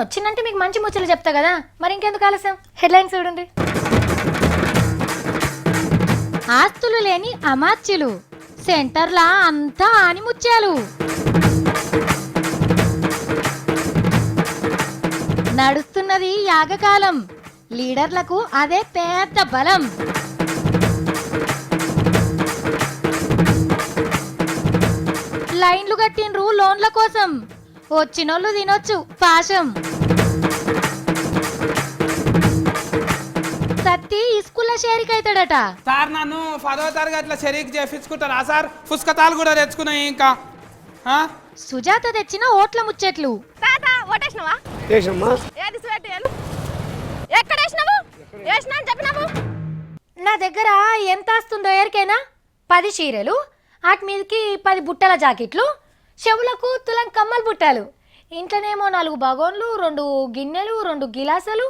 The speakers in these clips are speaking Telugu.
వచ్చిందంటే మీకు మంచి ముచ్చలు చెప్తా కదా, మరి ఇంకెందుకు ఆలస్యం, హెడ్లైన్స్ చూడండి. ఆస్తులు లేని అమాత్యులు, సెంటర్లా అంతా ఆనిముత్యాలు. నడుస్తున్నది యాగకాలం, లీడర్లకు అదే పెద్ద బలం. లైన్లు కట్టిండ్రు లోన్ల కోసం, వచ్చినోళ్ళు తినొచ్చు పాశం. సత్తి స్కూల్లో షేరిక్ అవుతాడట. సార్ నన్ను 10వ తరగతిలో షరీక్ చేపించుకుంటారా సార్? పుస్తకాలు కూడా తెచ్చుకున్నాయి. ఇంకా సుజాత తెచ్చిన ఓట్ల ముచ్చట్లు. తాత ఓటేసినవా? ఏది స్వెట్ ఎక్కడ వేసినావు? వేసినా అని చెప్పినావు. నా దగ్గర ఎంత వస్తుందో ఎరికైనా 10 చీరలు, వాటి మీదకి 10 బుట్టల జాకెట్లు, చెవులకు తులం కమ్మలు బుట్టాలు, ఇంట్లోనేమో 4 బగోన్లు, 2 గిన్నెలు, 2 గిలాసులు,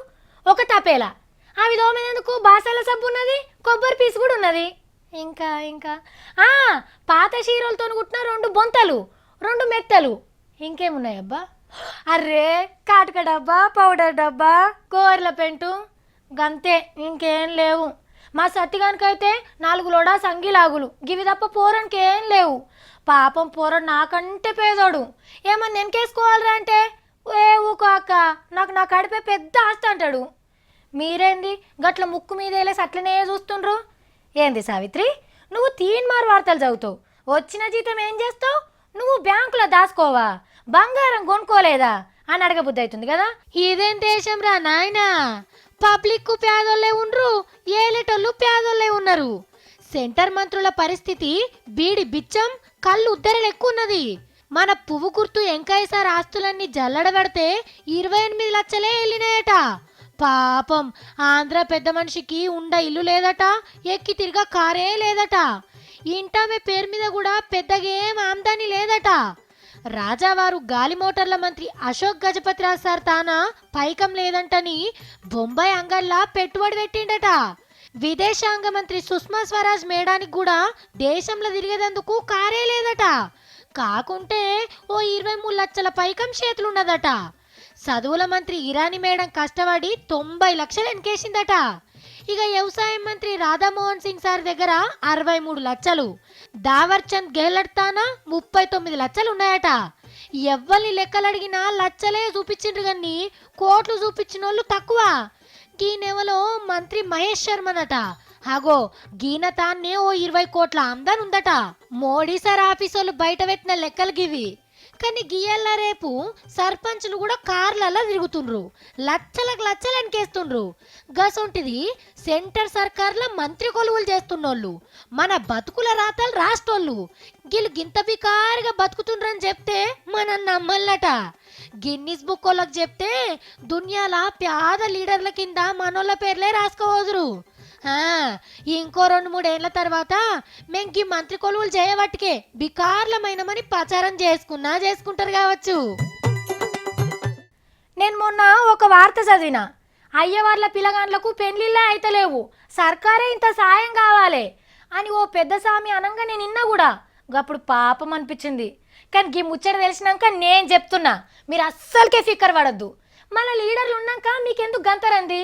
1 తపేలా. అవి దోమేందుకు బాసాల సబ్బు ఉన్నది, కొబ్బరి పీసు కూడా ఉన్నది. ఇంకా ఇంకా పాత చీరలతో కుట్టిన 2 బొంతలు, 2 మెత్తలు. ఇంకేమున్నాయబ్బా? అర్రే కాటుక డబ్బా, పౌడర్ డబ్బా, కోర్ల పెంటు, గంతే, ఇంకేం లేవు. మా సత్తిగానికైతే 4 లోడా సంగిలాగులు, గివి తప్ప పోరానికి ఏం లేవు. పాపం పోరడు నాకంటే పేదోడు, ఏమన్నా వెనకేసుకోవాలరా అంటే ఏ ఊకో అక్క, నాకు నా కడిపే పెద్ద ఆస్తి అంటాడు. మీరేంది గట్ల ముక్కు మీద వేలేసి అట్లనే చూస్తుండ్రు? ఏంది సావిత్రి, నువ్వు తీన్మార్ వార్తలు చదువుతావు, వచ్చిన జీతం ఏం చేస్తావు? నువ్వు బ్యాంకులో దాసుకోవా, బంగారం కొనుక్కోలేదా అని అడగబుద్ధి అవుతుంది కదా. ఇదేం దేశం రా నాయనా, పబ్లిక్ పేదోళ్ళే ఉండ్రు, ఏలేటోళ్ళు పేదోళ్ళే ఉన్నారు. సెంటర్ మంత్రుల పరిస్థితి బీడి బిచ్చం, కళ్ళు ఉద్దరలు ఎక్కువ ఉన్నది. మన పువ్వు గుర్తు ఎంకైసారి ఆస్తులన్నీ జల్లడబడితే 28 లక్షలే వెళ్ళినాయట. పాపం ఆంధ్ర పెద్ద మనిషికి ఉండ ఇల్లు లేదట, ఎక్కి తిరిగా కారే లేదట, ఇంటామె పేరు మీద కూడా పెద్దగా ఏం ఆమ్దాని లేదట. రాజావారు గాలి మోటార్ల మంత్రి అశోక్ గజపతిరాజు సార్ తానా పైకం లేదంటని బొంబాయి అంగల్లా పెట్టుబడి పెట్టిండట. విదేశాంగ మంత్రి సుష్మా స్వరాజ్ మేడానికి కూడా దేశంలో తిరిగేందుకు కారే లేదట. కాకుంటే ఓ 23 లక్షల పైకం చేతులున్నదట. చదువుల మంత్రి ఇరానీ మేడం కష్టపడి 90 లక్షలు ఎన్కేసిందట. ఇక వ్యవసాయ మంత్రి రాధామోహన్ సింగ్ సార్ దగ్గర 63 లక్షలు, దావర్ చంద్ గెహ్లట్ తానా 39 లక్షలు ఉన్నాయట. ఎవ్వరిని లెక్కలు అడిగినా లక్షలే చూపించిండ్రు కానీ కోట్లు చూపించిన వాళ్ళు తక్కువ. గీనెవలో మంత్రి మహేష్ శర్మనట, అగో గీన తాన్నే ఓ 20 కోట్ల ఆమ్దాన్ ఉందట. మోడీ సార్ ఆఫీసోళ్ళు బయట పెట్టిన లెక్కలు గివి. కానీ గియల్ల రేపు సర్పంచ్లు కూడా కార్లలో తిరుగుతుండ్రు, లక్షలకు లక్షలు ఎన్కేస్తుండ్రు. గసొంటిది సెంటర్ సర్కార్ల మంత్రి కొలువులు చేస్తున్నోళ్ళు, మన బతుకుల రాతలు రాస్తోళ్ళు గిలు గింత బికారిగా బతుకుతుండ్రని చెప్తే మనం నమ్మల్లట. గిన్నిస్ బుక్ వాళ్ళకి చెప్తే దునియాల పేద లీడర్ల కింద మనోళ్ళ పేర్లే రాసుకోవదురు. ఇంకో 2-3 ఏళ్ల తర్వాత మేంకి మంత్రి కొలువులు చేయబట్టికే బికార్లమైనమని ప్రచారం చేసుకుంటారు కావచ్చు. నేను మొన్న ఒక వార్త చదివిన, అయ్యవార్ల పిల్లగాండ్లకు పెళ్లిళ్ళే అయితలేవు, సర్కారే ఇంత సాయం కావాలి అని ఓ పెద్ద స్వామి అనంగా నేను నిన్న కూడా అప్పుడు పాపం అనిపించింది. కానీ గీ ముచ్చట తెలిసినాక నేను చెప్తున్నా, మీరు అస్సలకే ఫిక్కర్ పడద్దు. మన లీడర్లు ఉన్నాక మీకెందుకు గంతరంది?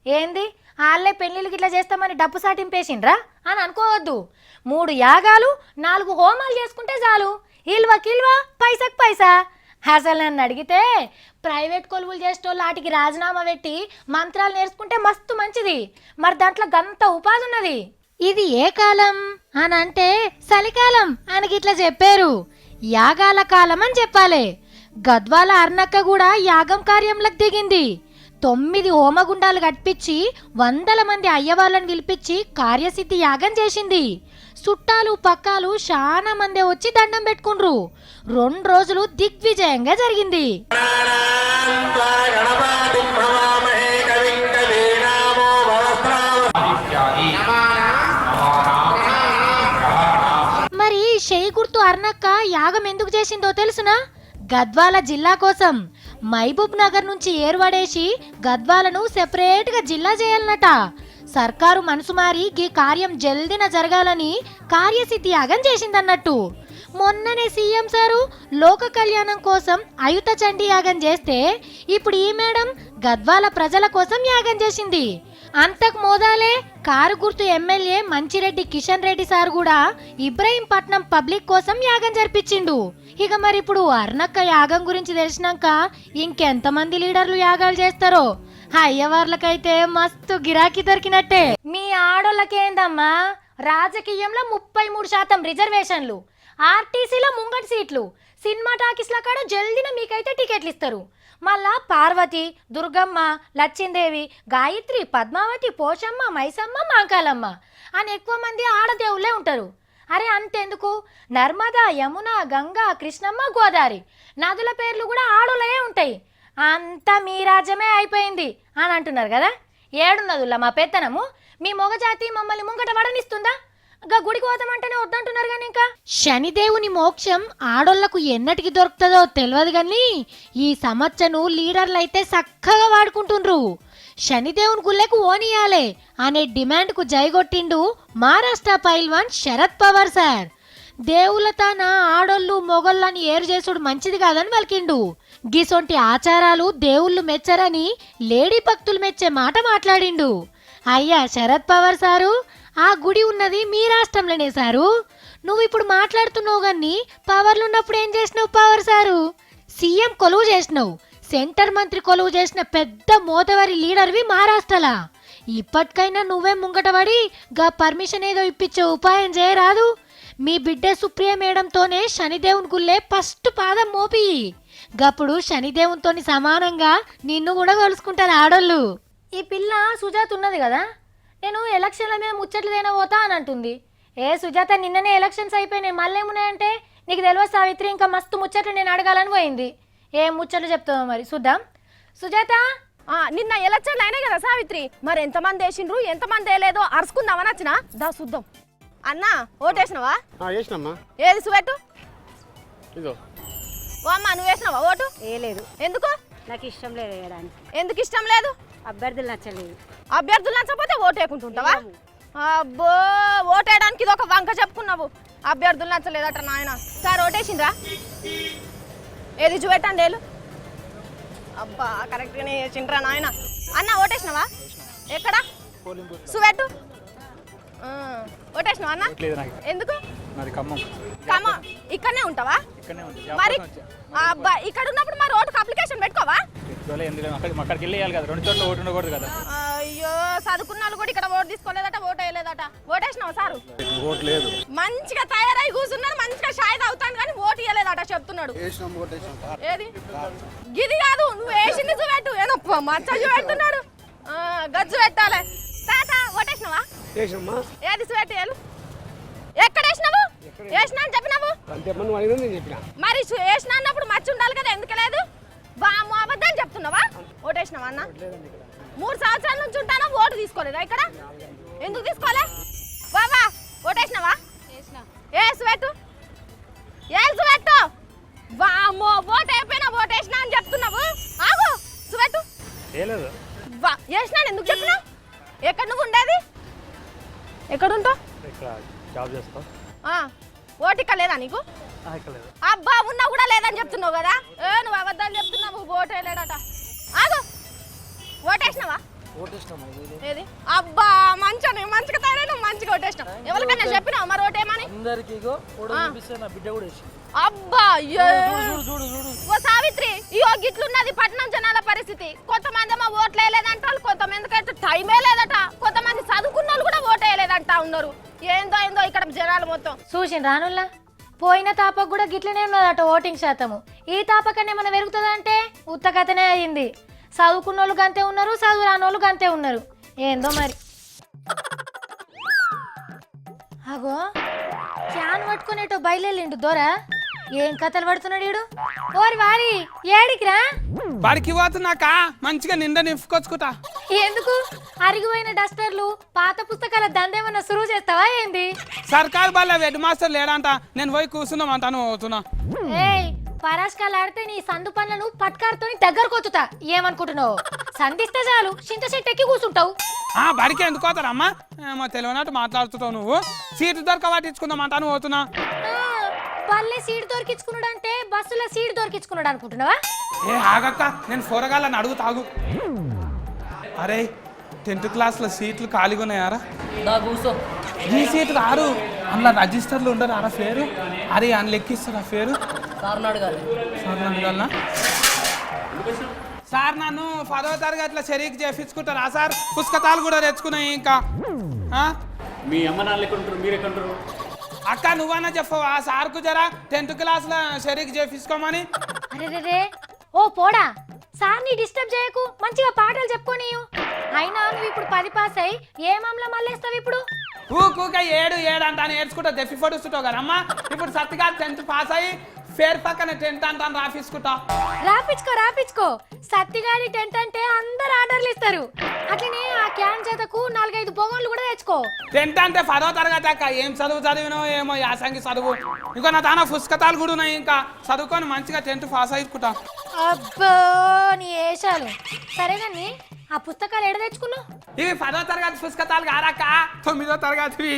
ఏంది వాళ్ళే పెళ్ళిళ్ళకి ఇట్లా చేస్తామని డబ్బు సాటింపేసిండ్రా అని అనుకోవద్దు. 3 యాగాలు 4 హోమాలు చేసుకుంటే చాలు, ఇల్వకిల్వా పైసకు పైసా. అసలు నన్ను అడిగితే ప్రైవేట్ కొలువులు చేసేటోళ్ళు వాటికి రాజీనామా పెట్టి మంత్రాలు నేర్చుకుంటే మస్తు మంచిది. మరి దాంట్లో గంత ఉపాధి ఉన్నది. ఇది ఏ కాలం అని అంటే చలికాలం అని ఇట్లా చెప్పారు. యాగాల కాలం అని చెప్పాలి. గద్వాల అర్నక్క కూడా యాగం కార్యంలోకి దిగింది. 9 హోమగుండాలు కట్టించి 100 మంది అయ్యవాళ్ళని పిలిపించి కార్యసిద్ధి యాగం చేసింది. చుట్టాలు పక్కాలు చాలా మంది వచ్చి దండం పెట్టుకుండ్రు. 2 రోజులు దిగ్విజయంగా జరిగింది. మరి షెయి గుర్తు అర్నక్క యాగం ఎందుకు చేసిందో తెలుసునా? గద్వాల జిల్లా కోసం. మహబూబ్ నగర్ నుంచి ఏర్పడేసి గద్వాలను సెపరేట్ గా జిల్లా చేయాలన్నట. సర్కారు మనసు మారి ఈ కార్యం జల్దిన జరగాలని కార్యసిద్ధి యాగం చేసిందన్నట్టు. మొన్ననే సీఎం సారు లోక కళ్యాణం కోసం అయుత చండీ యాగం చేస్తే ఇప్పుడు ఈ మేడం గద్వాల ప్రజల కోసం యాగం చేసింది. అంతకు మోదాలే కారు గుర్తు ఎమ్మెల్యే మంచిరెడ్డి కిషన్ రెడ్డి సార్ కూడా ఇబ్రహీంపట్నం పబ్లిక్ కోసం యాగం జరిపించిండు. ఇక మరి ఇప్పుడు అర్ణక్క యాగం గురించి తెలిసినాక ఇంకెంతమంది లీడర్లు యాగాలు చేస్తారో. అయ్యవార్లకైతే మస్తు గిరాకీ దొరికినట్టే. మీ ఆడోళ్ళకేందమ్మా రాజకీయంలో 33% రిజర్వేషన్లు, ఆర్టీసీలో ముంగటి సీట్లు, సినిమా టాకీస్ల కాడ జల్దిన మీకైతే టికెట్లు ఇస్తారు. మళ్ళా పార్వతి, దుర్గమ్మ, లచ్చిందేవి, గాయత్రి, పద్మావతి, పోషమ్మ, మైసమ్మ, మాంకాలమ్మ అని ఎక్కువ మంది ఆడదేవుళ్ళే ఉంటారు. అరే అంతెందుకు, నర్మదా, యమున, గంగా, కృష్ణమ్మ, గోదావరి నదుల పేర్లు కూడా ఆడోళ్ళయే ఉంటాయి. అంతా మీ రాజ్యమే అయిపోయింది అని అంటున్నారు కదా. ఏడున్నదుల్లా మా పెత్తనము, మీ మొగజాతి మమ్మల్ని ముంగట వడనిస్తుందా? ఇంకా గుడికి పోతామంటేనే వద్దంటున్నారు కానీ ఇంకా శనిదేవుని మోక్షం ఆడోళ్లకు ఎన్నటికి దొరుకుతుందో తెలియదు కానీ ఈ సమస్యను లీడర్లు అయితే చక్కగా వాడుకుంటుండ్రు. శనిదేవుని గుళ్ళకు ఓనియాలే అనే డిమాండ్కు జైగొట్టిండు మహారాష్ట్ర పైల్వాన్ శరద్ పవార్ సార్. దేవుళ్ళ తాన ఆడోళ్ళు మొగళ్ళని ఏరు చేసుడు మంచిది కాదని పలికిండు. గిసొంటి ఆచారాలు దేవుళ్ళు మెచ్చరని లేడీ భక్తులు మెచ్చే మాట మాట్లాడిండు. అయ్యా శరద్ పవార్ సారు, ఆ గుడి ఉన్నది మీ రాష్ట్రంలోనే సారు. నువ్వు ఇప్పుడు మాట్లాడుతున్నావు కానీ పవర్లు ఉన్నప్పుడు ఏం చేసినావు పవర్ సారు? సీఎం కొలువు చేసినావు, సెంటర్ మంత్రి కొలువు చేసిన పెద్ద మోతవరి లీడర్వి మహారాష్ట్రలా. ఇప్పటికైనా నువ్వే ముంగటపడి గా పర్మిషన్ ఏదో ఇప్పించే ఉపాయం చేయరాదు? మీ బిడ్డ సుప్రియ మేడంతోనే శనిదేవుని గుళ్ళే ఫస్ట్ పాదం మోపి, గప్పుడు శనిదేవునితోని సమానంగా నిన్ను కూడా కొలుసుకుంటారు ఆడోళ్ళు. ఈ పిల్ల సుజాత ఉన్నది కదా, నేను ఎలక్షన్ల మీద ముచ్చట్లేనా పోతా అని అంటుంది. ఏ సుజాత, నిన్ననే ఎలక్షన్స్ అయిపోయినాయి, మళ్ళీ ఏమున్నాయంటే నీకు తెలియదు సావిత్రి, ఇంకా మస్తు ముచ్చట్లు నేను అడగాలని పోయింది. ఏం ముచ్చట్లు చెప్తావో మరి చూద్దాం. సుజాత, నిన్న ఎలక్షన్లు అయినాయి కదా సావిత్రి, మరి ఎంతమంది వేసిండ్రు ఎంతమంది వేయలేదో అరుచుకుందామని వచ్చినా, దా చూద్దాం. అన్నా ఓటేసినవా? వేసినమ్మా. ఏది సువెట్టు? ఇదో. ఓ అమ్మా, నువ్వు వేసినావా ఓటు? వేయలేదు. ఎందుకు? నాకు ఇష్టం లేదు వేయడానికి. ఎందుకు ఇష్టం లేదు? అభ్యర్థులు నచ్చలేదు. అభ్యర్థులు నచ్చకపోతే ఓటు వేయకుంటుంటావా? అబ్బో, ఓటేయడానికి ఇది ఒక వంక చెప్పుకున్నావు. అభ్యర్థులు నచ్చలేదట నాయన. సార్ ఓటేసిండ్రా? ఏది చూపెట్టండి ఏలు. అబ్బా, కరెక్ట్గానే వేసిండ్రా నాయన. అన్న ఓటేసినావా? ఎక్కడ? సువెట్టు. ఓటేసినావా అన్న? ఎందుకు? ఖమ్మం. ఇక్కడనే ఉంటావా? మరి అబ్బా, ఇక్కడ ఉన్నప్పుడు మరి ఓటుకు అప్లికేషన్ పెట్టుకోవా? అక్కడికి వెళ్ళేయాలి కదా, 2 చోట్ల ఓటు ఉండకూడదు కదా. అయ్యో, చదువుకున్న వాళ్ళు కూడా ఇక్కడ ఓటు తీసుకోలేదట, ఓటు వేయలేదట. ఓటేసినావా సారు? ఓటు లేదు. మంచిగా తయారై కూర్చున్నాడు, మంచిగా షాయి తాగుతాను కానీ ఓటు వేయలేదట చెప్తున్నాడు. ఏది గిది కాదు, నువ్వు వేసింది చూపెట్టు. ఏదో మచ్చ చూపెడుతున్నాడు, గజ్జు పెట్టాలి. తాత ఓటేసినావా? ఏది చూపెట్టు ఏలు. ఎక్కడ వేసినావు? వేసినా అని చెప్పినావు. మరి వేసినా అన్నప్పుడు మచ్చ ఉండాలి కదా, ఎందుకు లేదు? బాము అబద్ధాలు చెప్తున్నావా? ఓటేసినావా అన్న? 3 సంవత్సరాల నుంచి ఉంటానా, ఓటు తీసుకోలేదా ఇక్కడ? ఎందుకు తీసుకోలే? బాబా ఓటేసినావా? ఏసువెట్టు. ఏసువెట్టు. బామో, ఓటు అయిపోయినా ఓటేసినా అని చెప్తున్నావు. ఆగు సువెట్టు. వేసినాను ఎందుకు చెప్పినావు? ఎక్కడ నువ్వు ఉండేది? ఎక్కడ ఉంటావు? ఓటు ఇక్కడ లేదా నీకు? అబ్బా, ఉన్నా కూడా లేదని చెప్తున్నావు కదా. నువ్వు అబద్ధాలు చెప్తున్నావు, ఓటు వేయలేడట. ఆగు, ఓటేసినావా? ఏది? అబ్బా, మంచిగా తయారైనా, మంచిగా ఓటేసినావు. ఎవరికైనా చెప్పినావు మరి ఓటేమని? అబ్బా, ఓ సావిత్రి, ఇయో గిట్లున్నది పట్నం జనాల పరిస్థితి. కొంతమంది ఏమో ఓట్లు వేయలేదంటారు, కొంతమందికి టైమే లేదట, కొంతమంది చదువుకున్న వాళ్ళు కూడా ఓటు వేయలేదంటా ఉన్నారు. ఏందో ఇక్కడ జనాలు మొత్తం చూసిన రానుల్లా. పోయిన తాపకు కూడా గిట్లనే ఉన్నదట ఓటింగ్ శాతము. ఈ తాపకనే మనం పెరుగుతుందంటే ఉత్త కథనే అయింది. చదువుకున్న వాళ్ళు గంతే ఉన్నారు, చదువు రాని వాళ్ళు గంతే ఉన్నారు. ఏందో మరి. అగో, క్యాన్ పట్టుకునేటో బయలుదేరిండు దొరా. ఏం కథలు పడుతున్నాడు ఈడు? ఓరి వారి, ఏడికిరా? బడికి పోతున్నాక మంచిగా నిండా నింపుకొచ్చుకుంటా. ఎందుకు? అరిగిపోయిన డస్టర్లు, పాత పుస్తకాల దందేమన్నా సురువు చేస్తావా ఏంది? సర్కారు బల్ల హెడ్ మాస్టర్ లేడంట, నేను పోయి కూర్చుందామంటాను పోతున్నా. ఏయ్, పరాష్కాలు ఆడితే నీ సందు పనులను పట్కారుతో దగ్గరకు వచ్చుతా. ఏమనుకుంటున్నావు? సంధిస్తే చాలు చింత చెట్టు ఎక్కి కూర్చుంటావు. బడికి ఎందుకు పోతారమ్మా? ఏమో తెలియనట్టు మాట్లాడుతున్నావు నువ్వు. సీటు దొరక పట్టించుకుందామంటాను పోతున్నా. బల్లే సీట్ దొరికించుకున్నాడు అంటే బస్సులో సీట్ దొరికించుకున్నాడు అనుకుంటున్నావా? ఏ ఆగక్క, నేను పోరగాళ్ళని అడుగు తాగు. అరే 10th క్లాస్లో సీట్లు ఖాళీగా ఉన్నాయారా? ఈ సీట్ కారు, అందులో రిజిస్టర్లు ఉండరు అరా పేరు. అరే అని లెక్కిస్తారు ఆ పేరు. సార్ అడగాలనా? సార్ నన్ను 10వ తరగతిలో షరీక్ చేయించుకుంటారా సార్? పుస్తకాలు కూడా తెచ్చుకున్నాయి ఇంకా. మీ అమ్మ నాన్న ఎక్కడ ఉంటారు, మీరు ఎక్కడ ఉంటారు? అక్క నువ్వన్నా చెప్పవా సార్కు జరా 10th క్లాస్లో షరీక్ చేయించుకోమని. అరే ఓ పోడా, సార్ని డిస్టర్బ్ చేయకు, మంచిగా పాటలు చెప్పుకోని. అయినా నువ్వు ఇప్పుడు 10 పాస్ అయ్యి ఏ మామలా మళ్ళేస్తావు ఇప్పుడు? ఊక ఏడు అంటా నేర్చుకుంటా దెప్పి పడుస్తుంటావు కదమ్మా. ఇప్పుడు సత్తిగా 10th పాస్ అయ్యి పేరు పక్కన 10th అంటాను రాపించుకుంటా. రాపించుకో. సత్తిగాడి 10th అంటే అందరు ఆర్డర్లు ఇస్తారు. అట్లనే ఆ క్యాన్ చేతకు 4-5 బొగన్లు కూడా తెచ్చుకో. 10th అంటే 10వ తరగతి అక్క. ఏం చదివినో ఏమో యాసంగి చదువు. ఇంకో నా తాన పుస్తకాలు కూడా ఉన్నాయి, ఇంకా చదువుకొని మంచిగా 10th పాస్ అయ్యుకుంటా. అబ్బో నీ ఏషాలు. సరే కానీ ఆ పుస్తకాలు ఎడ తెచ్చుకున్నావు? ఇవి 10వ తరగతి పుస్తకాలు కారక్క, 9వ తరగతివి.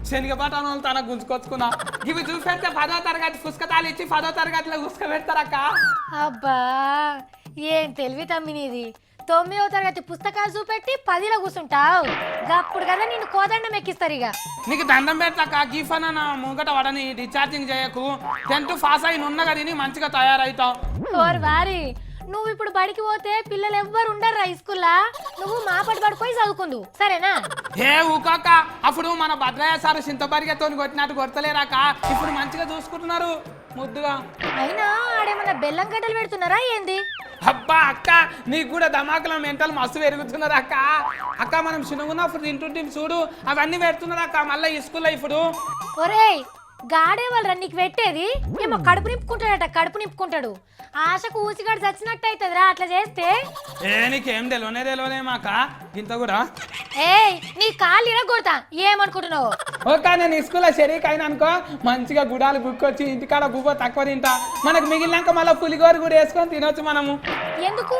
శనగపట్నం తన గుంజుకొచ్చుకున్నా. ఇవి చూపెడితే 10వ తరగతి పుస్తకాలు ఇచ్చి 10వ తరగతిలో గుసుకబెడతారక్క. అబ్బా ఏం తెలివి తమ్మినిది. 9వ తరగతి పుస్తకాలు చూపెట్టి 10లో కూర్చుంటావు. అప్పుడు కదా నిన్ను కోదండం ఎక్కిస్తారు. ఇక నీకు దండం పెట్టాక గీఫన్ నా ముంగట వాడని డిశ్చార్జింగ్ చేయకు. 10th పాస్ అయిన ఉన్నగా తిని మంచిగా తయారవుతావు. ఓర్ వారి, నువ్వు ఇప్పుడు బడికి పోతే పిల్లలు ఎవ్వరు ఉండరు స్కూల్లా. నువ్వు మాపటి పడిపోయి చదువుకుందు, సరేనా? ఏ ఊకాక, అప్పుడు మన భద్రయ్య సార్ చింతబరిగతో కొట్టినట్టు కొడతలేరాక. ఇప్పుడు మంచిగా చూసుకుంటున్నారు ముద్దుగా. అయినా ఆడేమన్నా బెల్లం గడ్డలు పెడుతున్నారా ఏంది? అబ్బా అక్క, నీకు కూడా ధమాకుల మెంటల్ మస్తు పెరుగుతున్నారు అక్క. అక్క మనం చిన్నగున్నప్పుడు తింటుంటే చూడు అవన్నీ పెడుతున్నారు అక్క మళ్ళీ ఈ స్కూల్లో ఇప్పుడు. ఒరేయ్ గాడే వాళ్ళ నీకు పెట్టేది ఏమో కడుపు నింపుకుంటాడు. ఆశకు ఊసిగాడు చచ్చినట్టు అవుతుందిరా అట్లా చేస్తే. నీకేం తెలియనేమాక ఇంత కూడా. ఏయ్ నీ కాళ్ళు ఇరగొడతా, ఏమనుకుంటున్నావు? ఓకే, నేను ఈ స్కూల్లో షరీక్ అయినా అనుకో, మంచిగా గుడాలు గుక్కొచ్చి ఇంటికాడ బువ్వ తక్కువ తింటా. మనకు మిగిలినాక మళ్ళీ పులిగోర కూడా వేసుకొని తినొచ్చు మనము. ఎందుకు?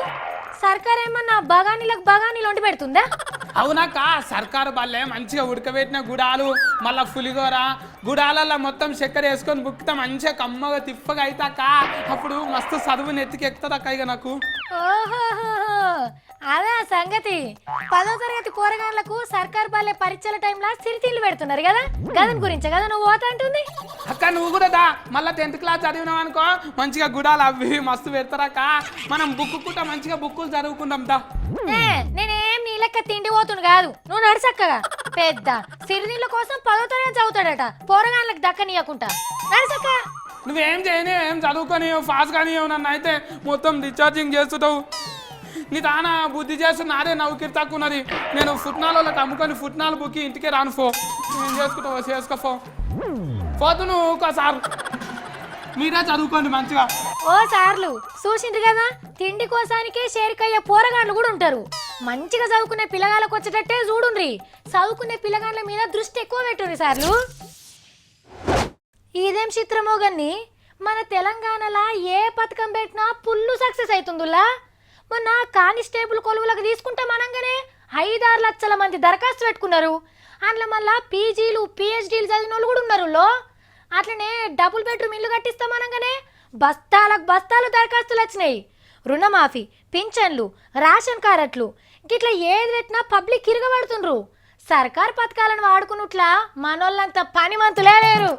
సర్కార్ ఏమన్నా బగానీలు వండి పెడుతుందా? అవునాక, సర్కారు బల్లే మంచిగా ఉడకబెట్టిన గుడాలు, మళ్ళా పులిగోర, గుడాలల్లో మొత్తం చక్కెర వేసుకొని బుక్కితే మంచిగా కమ్మగా తిప్పగా అవుతాక అప్పుడు మస్తు చదువు నెత్తికి ఎక్కుతుందక్క. ఇక నాకు అదే సంగతి. 10వ తరగతి పోరగాళ్ళకు సర్కార్ బాలే పరీక్షల టైంలో సిరితీళ్ళు పెడుతున్నారు కదా, గదని గురించే కదా నువ్వు పోతా అంటుంది. అక్క నువ్వు కూడా దా, మళ్ళీ 10th క్లాస్ చదివినావు అనుకో, మంచిగా గుడాలు అవి మస్తు పెడతారక్క. మనం బుక్కుంటా మంచిగా బుక్కులు చదువుకుంటాం దా. నేనేం నీ లెక్క తిండి పోతుండు కాదు, నువ్వు నడుసక్కగా. పెద్ద సిరినీళ్ళ కోసం 10వ తరగతి చదువుతాడట, పోరగాళ్ళకి దక్కనీయకుండా. నడుసక్క. నువ్వేం చేయని, ఏం చదువుకొని ఫాస్ట్ కానీ నన్ను అయితే మొత్తం డిశ్చార్జింగ్ చేస్తుంటావు. నీ తాన బుద్ధి చేస్తున్నారే నవ్వుకిరి తక్కువ ఉన్నది. నేను ఫుట్నాలకు అమ్ముకొని ఫుట్నాలు బుక్కి ఇంటికే రాను. ఏం చేసుకుంటావు చేసుకోపో. పోతు నువ్వు ఒకసారి మీరే చదువుకోండి మంచిగా. ఓ సార్లు చూసిండ్రు కదా, తిండి కోసానికే షేరికయ్యే పోరగాళ్ళు కూడా ఉంటారు. మంచిగా చదువుకునే పిల్లగాళ్ళకి వచ్చేటట్టే చూడుండ్రి. చదువుకునే పిల్లగాళ్ళ మీద దృష్టి ఎక్కువ పెట్టుర్రి సార్లు. ఇదేం చిత్రమో గన్ని, మన తెలంగాణలో ఏ పథకం పెట్టినా ఫుల్ సక్సెస్ అవుతుందిలా. మొన్న కానిస్టేబుల్ కొలువులకు తీసుకుంటే మనంగానే 5-6 లక్షల మంది దరఖాస్తు పెట్టుకున్నారు. అందులో మళ్ళీ పీజీలు పిహెచ్డీలు చదివిన వాళ్ళు కూడా ఉన్నారు. అట్లనే డబుల్ బెడ్రూమ్ ఇల్లు కట్టిస్తామనగానే బస్తాలు దరఖాస్తులు వచ్చినాయి. రుణమాఫీ, పింఛన్లు, రేషన్ కార్డులు గిట్లా ఏది పెట్టినా పబ్లిక్ ఇరగబడుతుండ్రు. సర్కార్ పథకాలను వాడుకున్నట్లా మనోళ్ళంతా పనిమంతులే లేరు.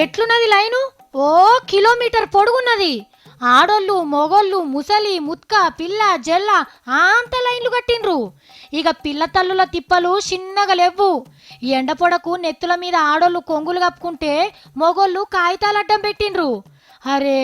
ఎట్లున్నది లైను? ఓ కిలోమీటర్ పొడుగున్నది. ఆడోళ్ళు, మొగోళ్ళు, ముసలి, ముత్క, పిల్ల, జల్ల అంత లైన్లు కట్టిండ్రు. ఇక పిల్ల తల్లుల తిప్పలు చిన్నగా లేవు. ఎండ పొడకు నెత్తుల మీద ఆడోళ్ళు కొంగులు కప్పుకుంటే మొగోళ్ళు కాగితాలు అడ్డం పెట్టిండ్రు. అరే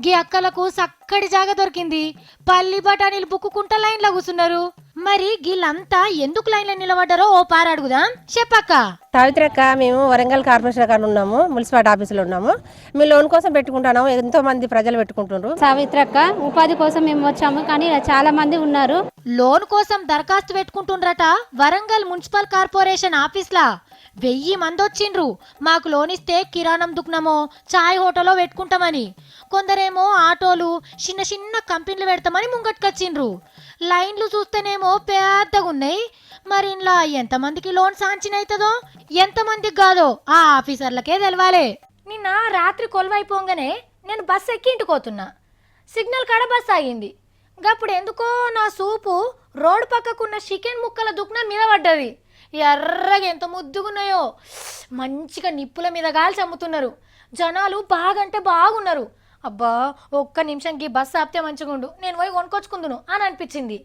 గీ అక్కలకు సక్కడి జాగ దొరికింది. పల్లి బఠానీలు బుక్కుకుంటా లైన్లో కూర్చున్నారు. మరి గీళ్ళంతా ఎందుకు లైన్లో నిలబడ్డారో ఓ పార అడుగుదాం. చెప్పక్క. సావిత్రక్క, మేము వరంగల్ కార్పొరేషన్ కాడ ఉన్నాము, మున్సిపాలిటీ ఆఫీసులో ఉన్నాము. మీ లోన్ కోసం పెట్టుకుంటున్నాము, ఎంతో మంది ప్రజలు పెట్టుకుంటున్నారు. సావిత్రక్క, ఉపాధి కోసం మేము వచ్చాము, కానీ చాలా మంది ఉన్నారు. లోన్ కోసం దరఖాస్తు పెట్టుకుంటుండ్రట వరంగల్ మున్సిపల్ కార్పొరేషన్ ఆఫీస్లా. 1000 మంది వచ్చిండ్రు. మాకు లోన్ ఇస్తే కిరాణం దుకాణమో చాయ్ హోటలో పెట్టుకుంటామని. కొందరేమో ఆటోలు, చిన్న కంపెనీలు పెడతామని ముంగట్టుకొచ్చిండ్రు. లైన్లు చూస్తేనేమో పెద్దగా ఉన్నాయి. మరి ఇంట్లో ఎంతమందికి లోన్ శాంక్షన్ అవుతుందో ఎంతమందికి కాదో ఆ ఆఫీసర్లకే తెలవాలి. నిన్న రాత్రి కొలువైపోగానే నేను బస్సు ఎక్కి ఇంటికి పోతున్నా. సిగ్నల్ కాడ బస్సు ఆగింది. గప్పుడు ఎందుకో నా సూపు రోడ్డు పక్కకున్న చికెన్ ముక్కల దుకాణం మీద పడ్డది. ఎర్రగా ఎంత ముద్దుగున్నాయో, మంచిగా నిప్పుల మీద గాల్చి అమ్ముతున్నారు. జనాలు బాగంటే బాగున్నారు. అబ్బా ఒక్క నిమిషంకి బస్సు ఆపితే మంచిగుండు, నేను పోయి కొనుక్కొచ్చుకుందును అని అనిపించింది.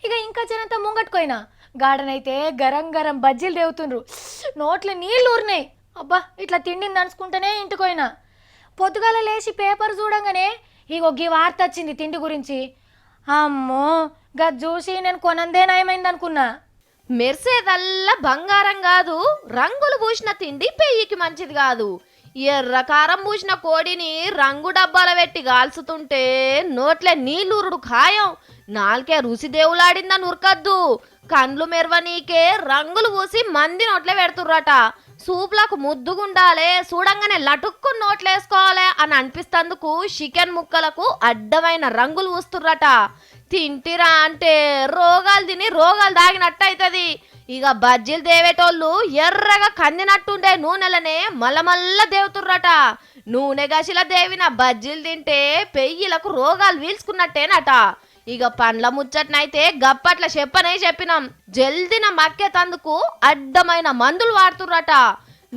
ఇక ఇంకా జనంతా ముంగట్టుకోయినా గార్డెన్ అయితే గరం గరం బజ్జీలు దేవుతుండ్రు. నోట్లో నీళ్ళు ఊరినాయి. అబ్బా ఇట్లా తిండిని నడుచుకుంటేనే ఇంటికి పోయినా. పొద్దుగాల లేచి పేపర్ చూడంగానే ఇగో గీ వార్త వచ్చింది తిండి గురించి. అమ్మో గది చూసి నేను కొనందే నయమైంది అనుకున్నా. మెరిసేదల్లా బంగారం కాదు, రంగులు పూసిన తిండి పెయ్యికి మంచిది కాదు. ఎర్ర కారం పూసిన కోడిని రంగు డబ్బాల పెట్టి కాల్చుతుంటే నోట్లే నీళ్ళూరుడు ఖాయం. నాలుకే రుచి దేవులాడిందని ఉరకద్దు. కండ్లు మెరవనీకే రంగులు పూసి మంది నోట్లే పెడుతుర్రట. సూపులకు ముద్దుగుండాలే, చూడంగానే లటుక్కు నోట్లేసుకోవాలి అని అనిపిస్తందుకు చికెన్ ముక్కలకు అడ్డమైన రంగులు పూస్తుర్రట. తింటిరా అంటే రోగాలు తిని రోగాలు దాగినట్టు అవుతుంది. ఇక బజ్జీలు దేవేటోళ్ళు ఎర్రగా కందినట్టుండే నూనెలనే మల్లమల్ల దేవుతుర్రట. నూనె గసిల దేవిన బజ్జీలు తింటే పెయ్యిలకు రోగాలు వీల్చుకున్నట్టేనట. ఇక పండ్ల ముచ్చట్నైతే గప్పట్ల చెప్పినాం. జల్దిన మక్కేతందుకు అడ్డమైన మందులు వాడుతుర్రట.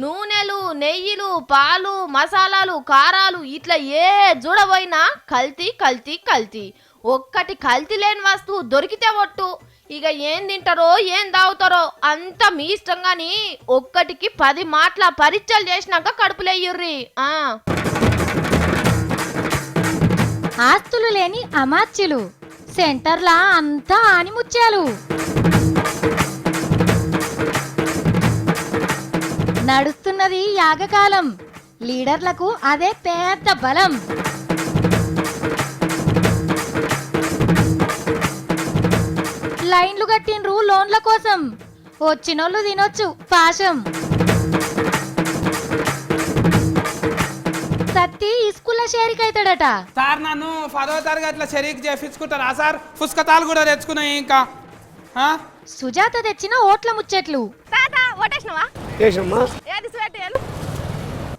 నూనెలు, నెయ్యిలు, పాలు, మసాలాలు, కారాలు ఇట్లా ఏ చూడబోయినా కల్తీ కల్తీ కల్తీ. ఒక్కటి కల్తీ లేని వస్తువు దొరికితే ఒట్టు. ఇక ఏం తింటారో ఏం తాగుతారో అంత మీ ఇష్టం గాని ఒక్కటికి 10 మాటల పరీక్షలు చేసినాక కడుపులేయ్యుర్రి. ఆస్తులు లేని అమాత్యులు, సెంటర్లా అంతా ఆనిముత్యాలు. నడుస్తున్నది యాగకాలం, లీడర్లకు అదే పెద్ద బలం. లైన్లు కట్టిండ్రు లోన్ల కోసం, వచ్చినోళ్ళు తినొచ్చు పాశం. సత్తి స్కూల్లో షేరిక్ అవుతాడట. సార్ నన్ను 10వ తరగతిలో షరీక్ చేపించుకుంటారా సార్? పుస్తకాలు కూడా తెచ్చుకున్నాయి. ఇంకా సుజాత తెచ్చిన ఓట్ల ముచ్చట్లు. తాత ఓటేసినవా? ఏది స్వేట్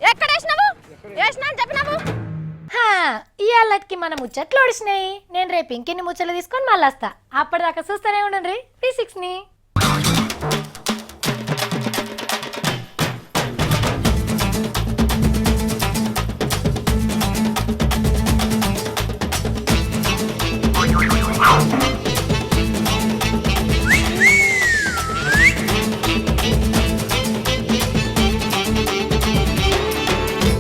ఎక్కడ వేసినావు? వేసినా అని చెప్పినావు. ఇవాళకి మన ముచ్చట్లు ఓడిసినాయి. నేను రేపు ఇంకెన్ని ముచ్చట్లు తీసుకొని మళ్ళీ వస్తా. అప్పటిదాకా చూస్తూనే ఉండండి V6ని.